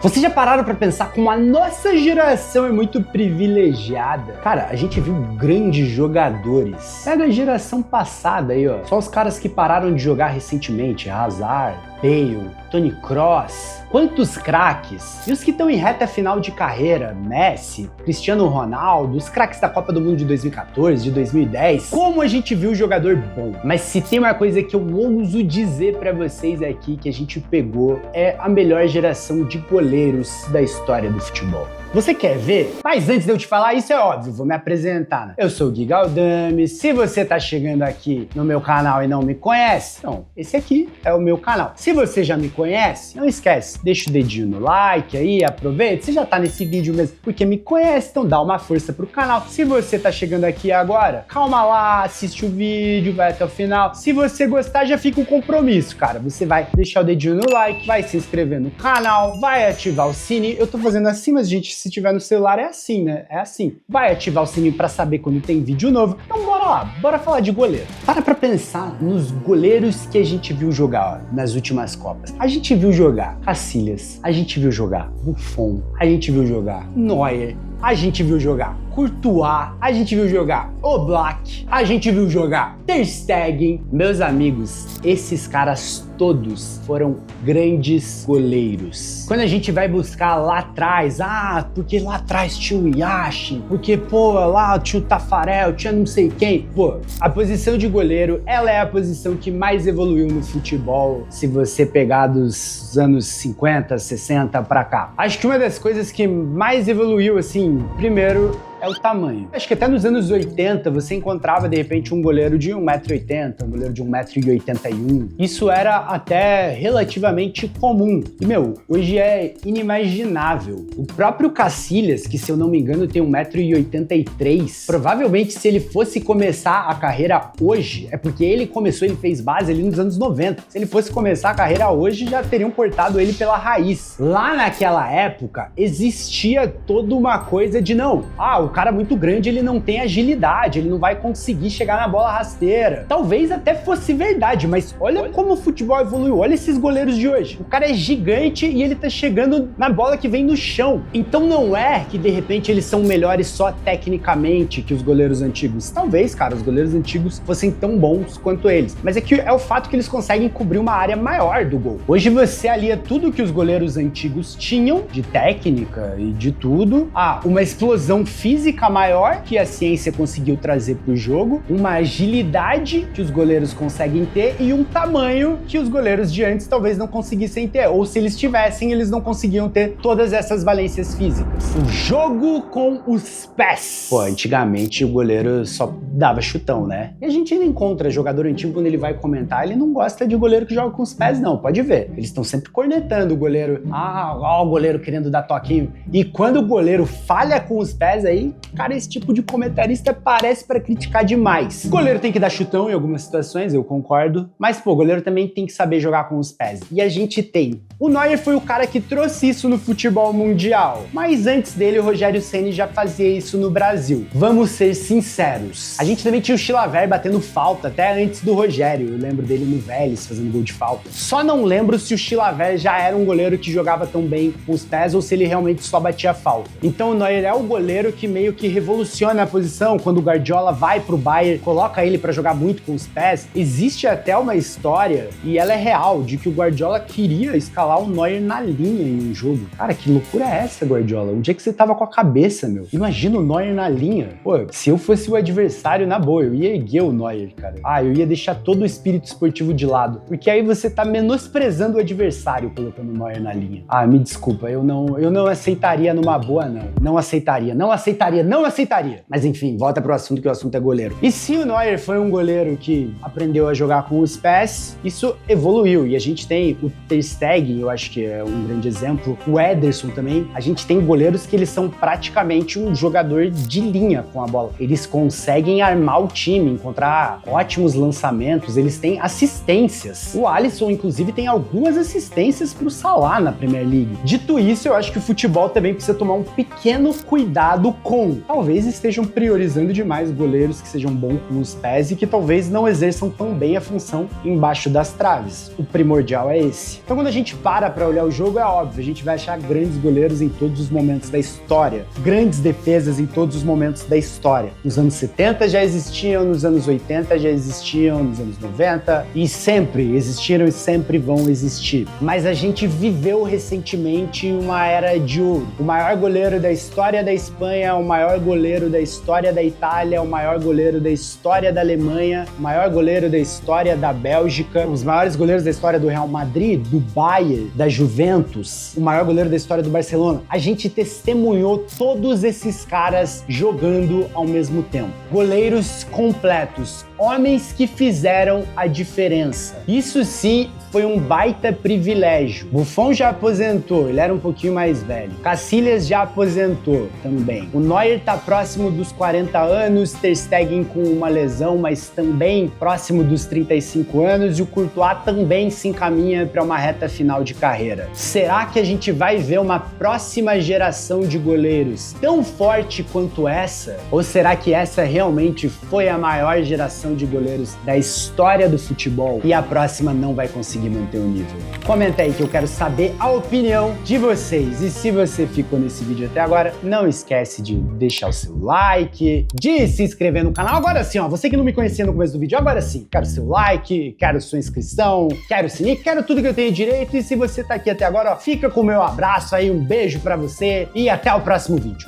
Vocês já pararam pra pensar como a nossa geração é muito privilegiada? Cara, a gente viu grandes jogadores. Pega a geração passada aí, ó. Só os caras que pararam de jogar recentemente. Hazard, Bale, Toni Kroos. Quantos craques? E os que estão em reta final de carreira? Messi, Cristiano Ronaldo, os craques da Copa do Mundo de 2014, de 2010. Como a gente viu jogador bom. Mas se tem uma coisa que eu ouso dizer pra vocês aqui que a gente pegou, é a melhor geração de goleiros da história do futebol. Você quer ver? Mas antes de eu te falar, isso é óbvio, vou me apresentar, né? Eu sou o Gui Galdame. Se você tá chegando aqui no meu canal e não me conhece, então, esse aqui é o meu canal. Se você já me conhece, não esquece, deixa o dedinho no like aí, aproveita. Você já tá nesse vídeo mesmo porque me conhece, então dá uma força pro canal. Se você tá chegando aqui agora, calma lá, assiste o vídeo, vai até o final. Se você gostar, já fica um compromisso, cara. Você vai deixar o dedinho no like, vai se inscrever no canal, vai ativar o sininho. Eu tô fazendo assim, mas gente, se tiver no celular é assim, né? É assim. Vai ativar o sininho pra saber quando tem vídeo novo. Então bora lá, bora falar de goleiro. Para pra pensar nos goleiros que a gente viu jogar ó, nas últimas Copas. A gente viu jogar Casillas, a gente viu jogar Buffon, a gente viu jogar Neuer, a gente viu jogar Courtois, a gente viu jogar Oblak, a gente viu jogar Ter Stegen. Meus amigos, esses caras todos foram grandes goleiros. Quando a gente vai buscar lá atrás, porque lá atrás tinha o Yashin, porque, pô, lá tinha o Tafarel, tinha não sei quem. Pô, a posição de goleiro, ela é a posição que mais evoluiu no futebol, se você pegar dos anos 50, 60 pra cá. Acho que uma das coisas que mais evoluiu, assim, primeiro, é o tamanho. Acho que até nos anos 80 você encontrava de repente um goleiro de 1,80 m, um goleiro de 1,81 m. Isso era até relativamente comum. E, meu, hoje é inimaginável. O próprio Casillas, que se eu não me engano tem 1,83 m, provavelmente se ele fosse começar a carreira hoje, é porque ele fez base ali nos anos 90. Se ele fosse começar a carreira hoje, já teriam cortado ele pela raiz. Lá naquela época, existia toda uma coisa de não, o cara muito grande, ele não tem agilidade, ele não vai conseguir chegar na bola rasteira. Talvez até fosse verdade, mas olha como o futebol evoluiu, olha esses goleiros de hoje. O cara é gigante e ele tá chegando na bola que vem no chão. Então não é que de repente eles são melhores só tecnicamente que os goleiros antigos. Talvez, cara, os goleiros antigos fossem tão bons quanto eles. Mas é que é o fato que eles conseguem cobrir uma área maior do gol. Hoje você alia tudo que os goleiros antigos tinham de técnica e de tudo. Uma explosão física maior que a ciência conseguiu trazer para o jogo, uma agilidade que os goleiros conseguem ter e um tamanho que os goleiros de antes talvez não conseguissem ter, ou se eles tivessem, eles não conseguiam ter todas essas valências físicas. O jogo com os pés. Pô, antigamente o goleiro só dava chutão, né? E a gente ainda encontra jogador antigo, quando ele vai comentar, ele não gosta de goleiro que joga com os pés, não, pode ver. Eles estão sempre cornetando o goleiro. Ó, o goleiro querendo dar toquinho. E quando o goleiro falha com os pés aí, cara, esse tipo de comentarista parece pra criticar demais. O goleiro tem que dar chutão em algumas situações, eu concordo, mas, pô, o goleiro também tem que saber jogar com os pés. E a gente tem. O Neuer foi o cara que trouxe isso no futebol mundial, mas antes dele, o Rogério Ceni já fazia isso no Brasil. Vamos ser sinceros. A gente também tinha o Chilavert batendo falta até antes do Rogério. Eu lembro dele no Vélez fazendo gol de falta. Só não lembro se o Chilavert já era um goleiro que jogava tão bem com os pés ou se ele realmente só batia falta. Então o Neuer é o goleiro que meio que revoluciona a posição. Quando o Guardiola vai pro Bayern, coloca ele pra jogar muito com os pés. Existe até uma história, e ela é real, de que o Guardiola queria escalar o Neuer na linha em um jogo. Cara, que loucura é essa, Guardiola? Onde é que você tava com a cabeça, meu? Imagina o Neuer na linha. Pô, se eu fosse o adversário, na boa, eu ia erguer o Neuer, cara. Eu ia deixar todo o espírito esportivo de lado. Porque aí você tá menosprezando o adversário colocando o Neuer na linha. Me desculpa, eu não aceitaria numa boa, não. Não aceitaria. Mas enfim, volta pro assunto, que o assunto é goleiro. E se o Neuer foi um goleiro que aprendeu a jogar com os pés, isso evoluiu. E a gente tem o Ter Stegen, eu acho que é um grande exemplo. O Ederson também. A gente tem goleiros que eles são praticamente um jogador de linha com a bola. Eles conseguem armar o time, encontrar ótimos lançamentos, eles têm assistências. O Alisson, inclusive, tem algumas assistências pro Salah na Premier League. Dito isso, eu acho que o futebol também precisa tomar um pequeno cuidado com Buffon. Talvez estejam priorizando demais goleiros que sejam bons com os pés e que talvez não exerçam tão bem a função embaixo das traves. O primordial é esse. Então quando a gente para olhar o jogo, é óbvio, a gente vai achar grandes goleiros em todos os momentos da história, grandes defesas em todos os momentos da história. Nos anos 70 já existiam, nos anos 80 já existiam, nos anos 90 e sempre existiram e sempre vão existir. Mas a gente viveu recentemente uma era de ouro. O maior goleiro da história da Espanha, o maior goleiro da história da Itália, o maior goleiro da história da Alemanha, o maior goleiro da história da Bélgica, os maiores goleiros da história do Real Madrid, do Bayern, da Juventus, o maior goleiro da história do Barcelona. A gente testemunhou todos esses caras jogando ao mesmo tempo. Goleiros completos, homens que fizeram a diferença. Isso sim foi um baita privilégio. Buffon já aposentou, ele era um pouquinho mais velho. Cacilhas já aposentou também. O Neuer tá próximo dos 40 anos, Ter Stegen com uma lesão, mas também próximo dos 35 anos, e o Courtois também se encaminha para uma reta final de carreira. Será que a gente vai ver uma próxima geração de goleiros tão forte quanto essa? Ou será que essa realmente foi a maior geração de goleiros da história do futebol e a próxima não vai conseguir manter o nível? Comenta aí que eu quero saber a opinião de vocês. E se você ficou nesse vídeo até agora, não esquece de deixar o seu like, de se inscrever no canal. Agora sim, ó, você que não me conhecia no começo do vídeo, agora sim, quero seu like, quero sua inscrição, quero o sininho, quero tudo que eu tenho direito. E se você tá aqui até agora, ó, fica com o meu abraço aí, um beijo pra você e até o próximo vídeo.